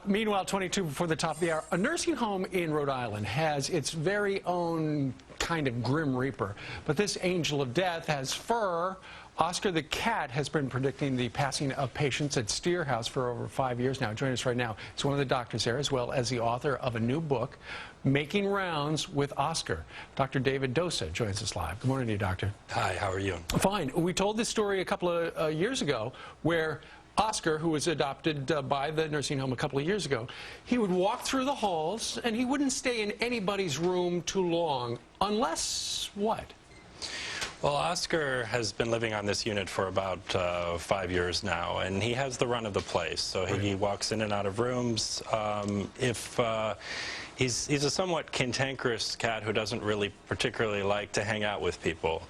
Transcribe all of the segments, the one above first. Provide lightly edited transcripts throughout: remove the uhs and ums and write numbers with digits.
Meanwhile, 22 before the top of the hour, a nursing home in Rhode Island has its very own kind of grim reaper. But this angel of death has fur. Oscar the cat has been predicting the passing of patients at Steer House for over 5 years now. Joining us right now is one of the doctors there, as well as the author of a new book, Making Rounds with Oscar. Dr. David Dosa joins us live. Good morning to you, doctor. Hi, how are you? Fine. We told this story a couple of years ago where Oscar, who was adopted by the nursing home a couple of years ago, he would walk through the halls and he wouldn't stay in anybody's room too long, unless what? Well, Oscar has been living on this unit for about 5 years now, and he has the run of the place. So he walks in and out of rooms. He's a somewhat cantankerous cat who doesn't really particularly like to hang out with people,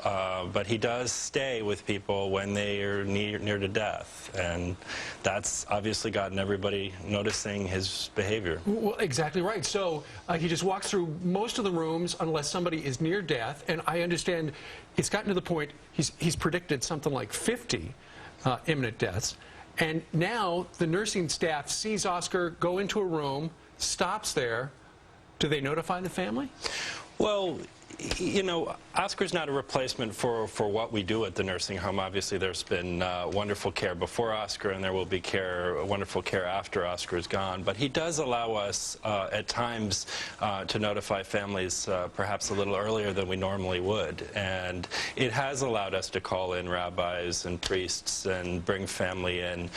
but he does stay with people when they are near to death, and that's obviously gotten everybody noticing his behavior. Well, exactly right. So he just walks through most of the rooms unless somebody is near death, and I understand it's gotten to the point he's predicted something like 50 imminent deaths, and now the nursing staff sees Oscar go into a room, stops there. Do they notify the family? Well, you know, Oscar's not a replacement for what we do at the nursing home. Obviously, there's been wonderful care before Oscar, and there will be wonderful care after Oscar is gone. But he does allow us at times to notify families perhaps a little earlier than we normally would. And it has allowed us to call in rabbis and priests and bring family in.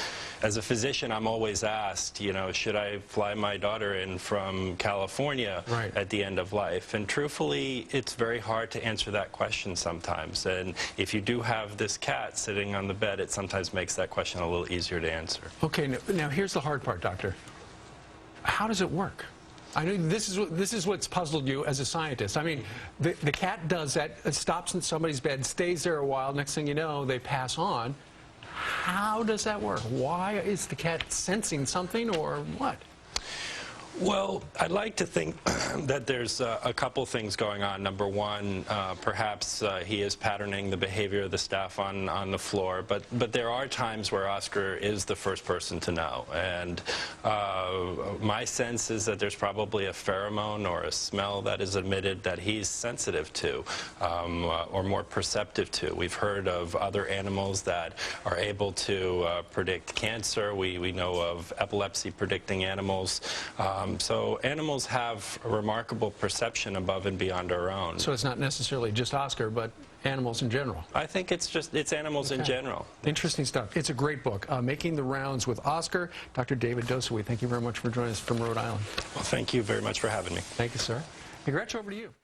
As a physician, I'm always asked, you know, should I fly my daughter in from California at the end of life? And truthfully, it's very hard to answer that question sometimes. And if you do have this cat sitting on the bed, it sometimes makes that question a little easier to answer. Okay, now here's the hard part, doctor. How does it work? I know this is what's puzzled you as a scientist. I mean, the cat does that, it stops in somebody's bed, stays there a while, next thing you know, they pass on. How does that work? Why is the cat sensing something, or what? Well, I'd like to think that there's a couple things going on. Number one, perhaps he is patterning the behavior of the staff on the floor, but there are times where Oscar is the first person to know. And my sense is that there's probably a pheromone or a smell that is emitted that he's sensitive to or more perceptive to. We've heard of other animals that are able to predict cancer. We know of epilepsy predicting animals. So animals have a remarkable perception above and beyond our own. So it's not necessarily just Oscar, but animals in general. I think it's animals in general. Interesting stuff. It's a great book, Making the Rounds with Oscar. Dr. David Dosa, we thank you very much for joining us from Rhode Island. Well, thank you very much for having me. Thank you, sir. Hey, Gretchen, over to you.